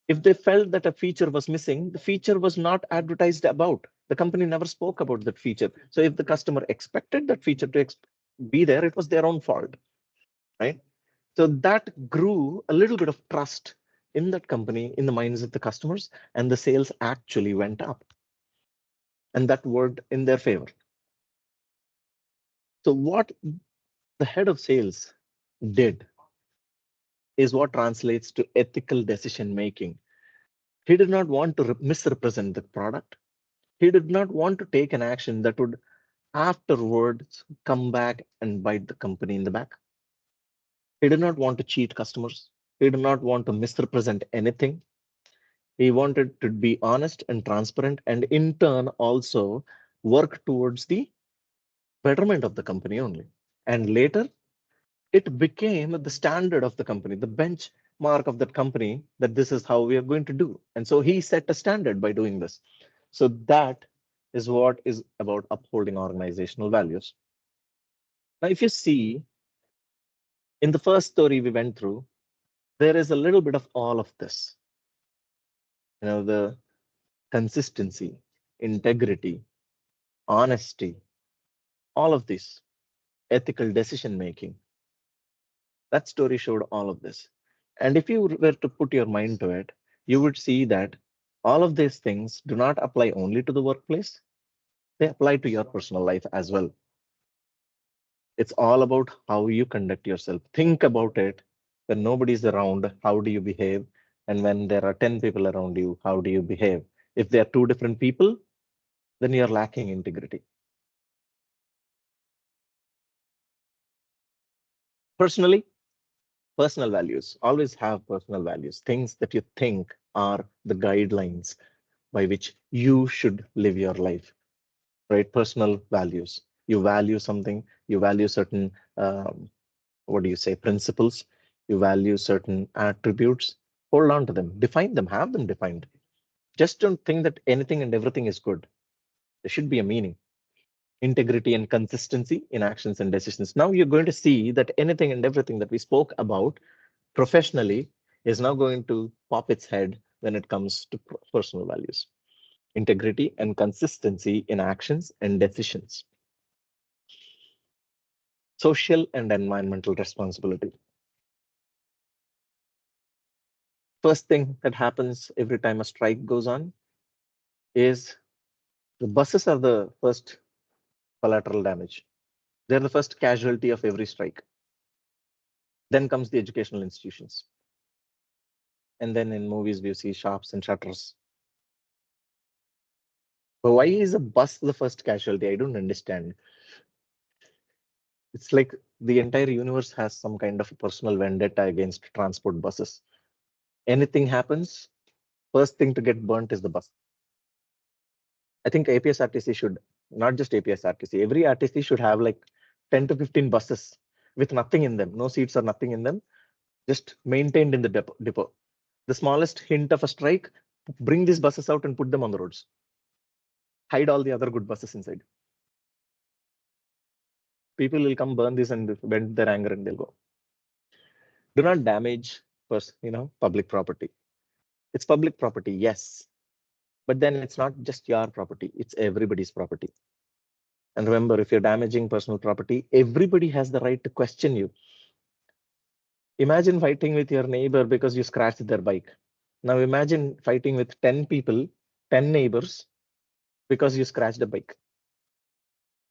if they felt that a feature was missing, the feature was not advertised about. The company never spoke about that feature. So if the customer expected that feature to be there, it was their own fault, right? So that grew a little bit of trust in that company, in the minds of the customers, and the sales actually went up. And that worked in their favor. So what the head of sales did is what translates to ethical decision making. He did not want to misrepresent the product. He did not want to take an action that would afterwards come back and bite the company in the back. He did not want to cheat customers. He did not want to misrepresent anything. He wanted to be honest and transparent, and in turn also work towards the betterment of the company only. And later, it became the standard of the company, the benchmark of that company, that this is how we are going to do. And so he set a standard by doing this. So that is what is about upholding organizational values. Now, if you see in the first story we went through, there is a little bit of all of this. The consistency, integrity, honesty, all of this, ethical decision making. That story showed all of this. And if you were to put your mind to it, you would see that all of these things do not apply only to the workplace, they apply to your personal life as well. It's all about how you conduct yourself. Think about it. When nobody's around, how do you behave? And when there are 10 people around you, how do you behave? If there are two different people, then you're lacking integrity. Personally, personal values, always have personal values, things that you think are the guidelines by which you should live your life, right? Personal values. You value something, you value certain, what do you say, principles, you value certain attributes, hold on to them, define them, have them defined. Just don't think that anything and everything is good. There should be a meaning. Integrity and consistency in actions and decisions. Now you're going to see that anything and everything that we spoke about professionally is now going to pop its head when it comes to personal values. Integrity and consistency in actions and decisions. Social and environmental responsibility. First thing that happens every time a strike goes on is the buses are the first collateral damage. They're the first casualty of every strike. Then comes the educational institutions. And then in movies, we see shops and shutters. But why is a bus the first casualty? I don't understand. It's like the entire universe has some kind of a personal vendetta against transport buses. Anything happens, first thing to get burnt is the bus. I think APSRTC should, not just APSRTC, every RTC should have like 10 to 15 buses with nothing in them, no seats or nothing in them, just maintained in the depot. The smallest hint of a strike, bring these buses out and put them on the roads. Hide all the other good buses inside. People will come burn this and vent their anger and they'll go. Do not damage public property. It's public property, yes. But then it's not just your property, it's everybody's property. And remember, if you're damaging personal property, everybody has the right to question you. Imagine fighting with your neighbor because you scratched their bike. Now imagine fighting with 10 people, 10 neighbors, because you scratched a bike.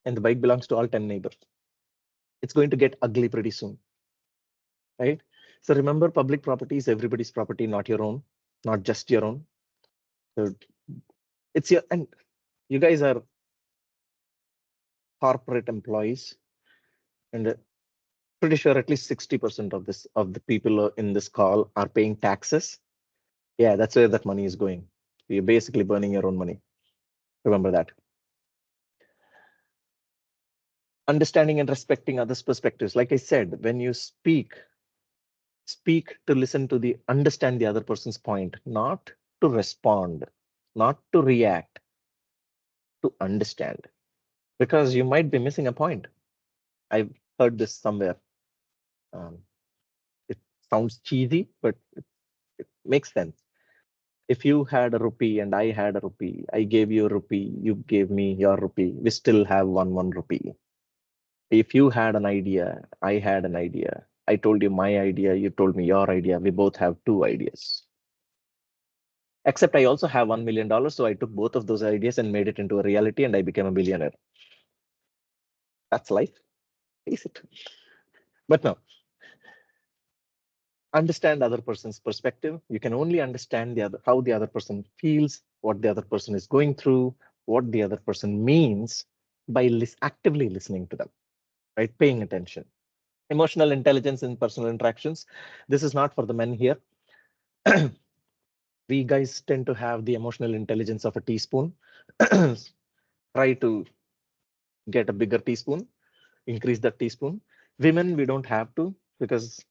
And the bike belongs to all 10 neighbors. It's going to get ugly pretty soon, right? So remember, public property is everybody's property, not your own, not just your own. So it's your, and you guys are corporate employees, and pretty sure at least 60% of the people in this call are paying taxes. Yeah, that's where that money is going. You're basically burning your own money. Remember that. Understanding and respecting others' perspectives. Like I said, when you speak to listen to understand the other person's point, not to respond, not to react, to understand. Because you might be missing a point. I've heard this somewhere. It sounds cheesy, but it makes sense. If you had a rupee and I had a rupee, I gave you a rupee, you gave me your rupee, we still have one rupee. If you had an idea, I had an idea, I told you my idea, you told me your idea, we both have two ideas. Except I also have $1 million, so I took both of those ideas and made it into a reality and I became a billionaire. That's life, face it. But no, understand the other person's perspective. You can only understand how the other person feels, what the other person is going through, what the other person means by actively listening to them, right? Paying attention. Emotional intelligence in personal interactions. This is not for the men here. We guys tend to have the emotional intelligence of a teaspoon. Try to get a bigger teaspoon, increase that teaspoon. Women, we don't have to because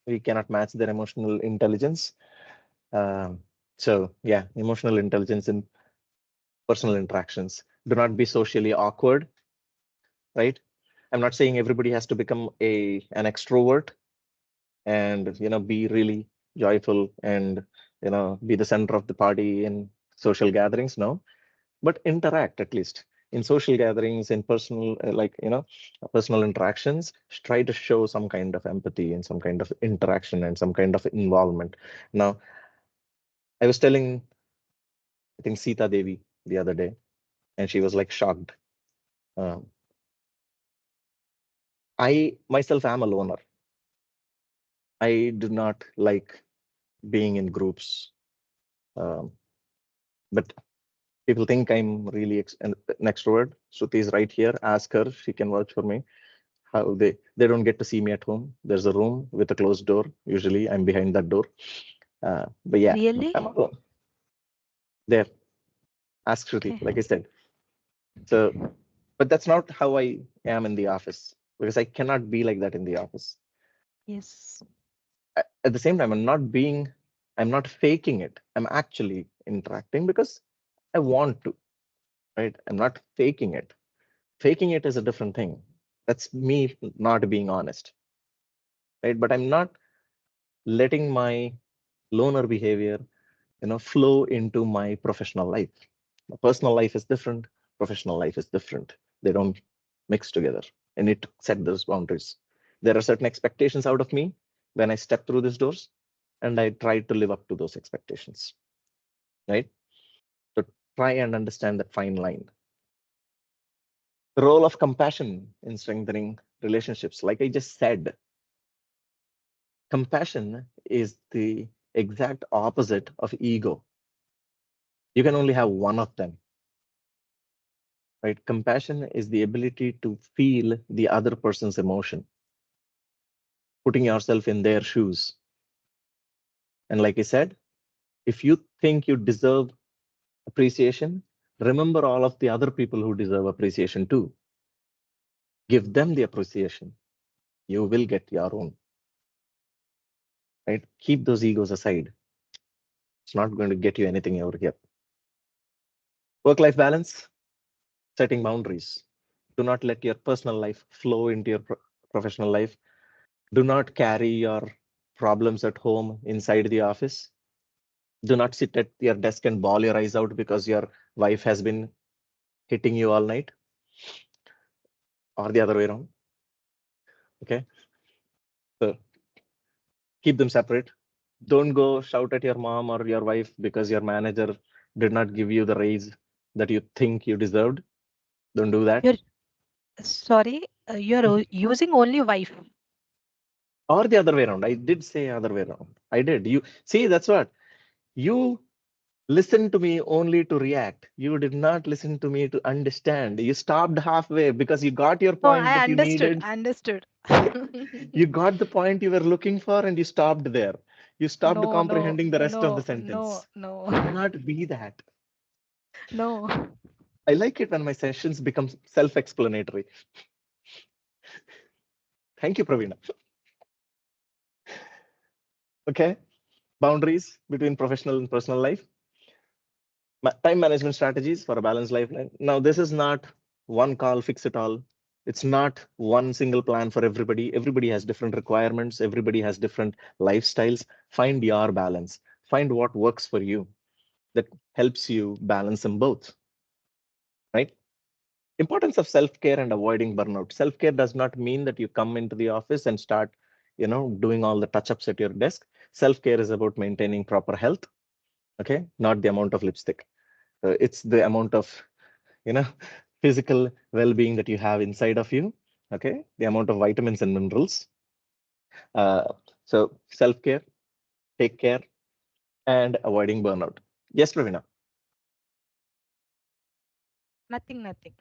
we cannot match their emotional intelligence. So yeah, emotional intelligence in personal interactions. Do not be socially awkward, right? I'm not saying everybody has to become an extrovert and be really joyful and be the center of the party in social gatherings. No, but interact at least in social gatherings, in personal personal interactions. Try to show some kind of empathy and some kind of interaction and some kind of involvement. Now, I was telling, I think, Sita Devi the other day, and she was like shocked. I myself am a loner. I do not like being in groups. But People think I'm really an extrovert. Shruti is right here. Ask her; she can vouch for me. How they don't get to see me at home. There's a room with a closed door. Usually, I'm behind that door. But yeah, Really? I'm alone. There. Ask Shruti, Okay. like I said. So, but that's not how I am in the office because I cannot be like that in the office. Yes. At the same time, I'm not faking it. I'm actually interacting because I want to, right? I'm not faking it. Faking it is a different thing. That's me not being honest, right? But I'm not letting my loner behavior, flow into my professional life. My personal life is different. Professional life is different. They don't mix together. I need to set those boundaries. There are certain expectations out of me when I step through these doors, and I try to live up to those expectations, right? So try and understand that fine line. The role of compassion in strengthening relationships. Like I just said, compassion is the exact opposite of ego. You can only have one of them, right? Compassion is the ability to feel the other person's emotion, putting yourself in their shoes. And like I said, if you think you deserve appreciation, remember all of the other people who deserve appreciation too. Give them the appreciation. You will get your own, right? Keep those egos aside. It's not going to get you anything over here. Work-life balance, setting boundaries. Do not let your personal life flow into your professional life. Do not carry your problems at home inside the office. Do not sit at your desk and bawl your eyes out because your wife has been hitting you all night, or the other way around. Okay. So keep them separate. Don't go shout at your mom or your wife because your manager did not give you the raise that you think you deserved. Don't do that. You're sorry. You're using only wife. Or the other way around. I did say other way around. I did. You see, that's what you listen to me only to react. You did not listen to me to understand. You stopped halfway because you got your No, point I that you understood. needed. Understood. You got the point you were looking for and you stopped there. You stopped No, no, comprehending the rest of the no, no, sentence. no, Do not be that. no. I like it when my sessions become self-explanatory. Thank you, Pravina. Okay. Boundaries between professional and personal life. Time management strategies for a balanced lifeline. Now, this is not one call, fix it all. It's not one single plan for everybody. Everybody has different requirements. Everybody has different lifestyles. Find your balance. Find what works for you that helps you balance them both, right? Importance of self-care and avoiding burnout. Self-care does not mean that you come into the office and start, doing all the touch-ups at your desk. Self-care is about maintaining proper health, okay? Not the amount of lipstick. It's the amount of, you know, physical well-being that you have inside of you, okay? The amount of vitamins and minerals. Uh, so self-care, take care, and avoiding burnout. Yes, Pravina. Nothing, nothing.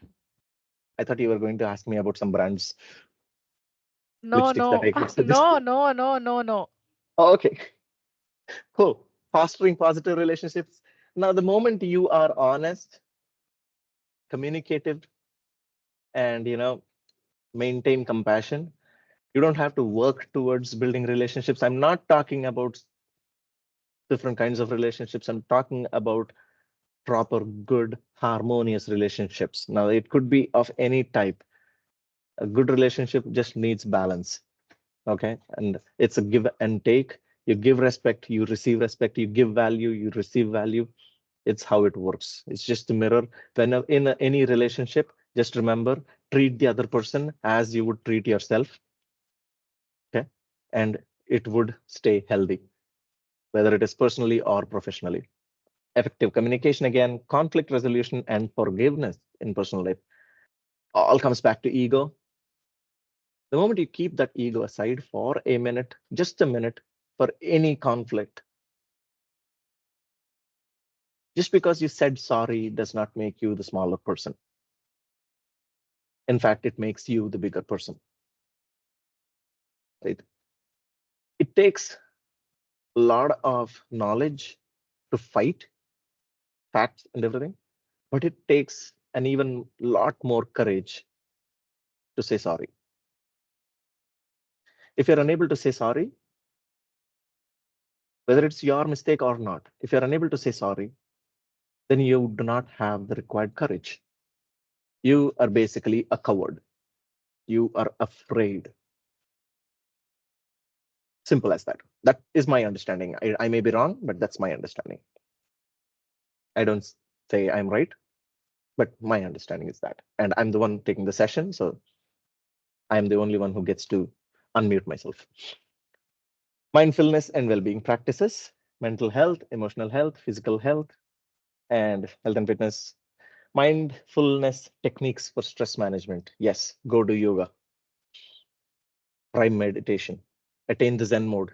I thought you were going to ask me about some brands, No, lipsticks that no, I could suggest. no, no, no, no, no. Oh, okay. Cool. Fostering positive relationships. Now, the moment you are honest, communicative, and maintain compassion, you don't have to work towards building relationships. I'm not talking about different kinds of relationships. I'm talking about proper, good, harmonious relationships. Now, it could be of any type. A good relationship just needs balance. Okay. And it's a give and take. You give respect, you receive respect, you give value, you receive value. It's how it works. It's just a mirror. When in any relationship, just remember, treat the other person as you would treat yourself. Okay. And it would stay healthy, whether it is personally or professionally. Effective communication, again, conflict resolution and forgiveness in personal life all comes back to ego. The moment you keep that ego aside for a minute, just a minute, for any conflict, Just because you said sorry does not make you the smaller person. In fact, it makes you the bigger person. Right? It takes a lot of knowledge to fight facts and everything, but it takes an even lot more courage to say sorry. If you're unable to say sorry, whether it's your mistake or not, if you're unable to say sorry, then you do not have the required courage. You are basically a coward. You are afraid. Simple as that. That is my understanding. I may be wrong, but that's my understanding. I don't say I'm right, but my understanding is that. And I'm the one taking the session, so I'm the only one who gets to unmute myself. Mindfulness and well-being practices, mental health, emotional health, physical health, and health and fitness. Mindfulness techniques for stress management. Yes, go do yoga. Try meditation. Attain the Zen mode.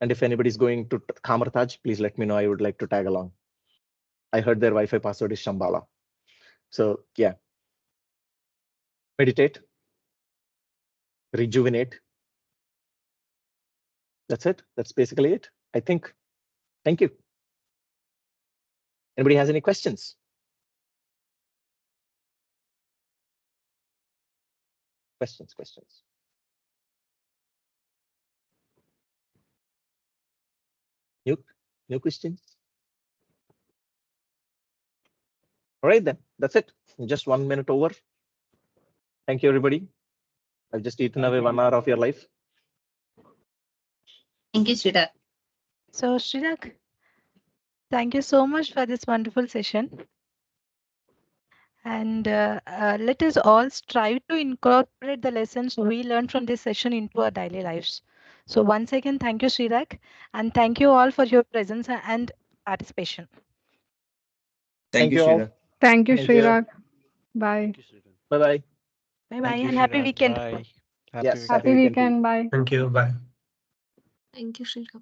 And if anybody's going to Kamartaj, please let me know. I would like to tag along. I heard their Wi-Fi password is Shambhala. So yeah. Meditate. Rejuvenate. That's it. That's basically it, I think. Thank you. Anybody has any questions? Questions. New questions? All right, then. That's it. Just 1 minute over. Thank you, everybody. I've just eaten away 1 hour of your life. Thank you, Srirag. So, Srirag, thank you so much for this wonderful session. And let us all strive to incorporate the lessons we learned from this session into our daily lives. So once again, thank you, Srirag, and thank you all for your presence and participation. Thank you all. Thank you, Thank you. Srirag. Bye. Thank you, Srirag. Bye-bye. Bye-bye Thank you, and happy Srirag. weekend. Bye. Yes, Happy to you. weekend. Bye. Thank you. Bye. Thank you, Srirag.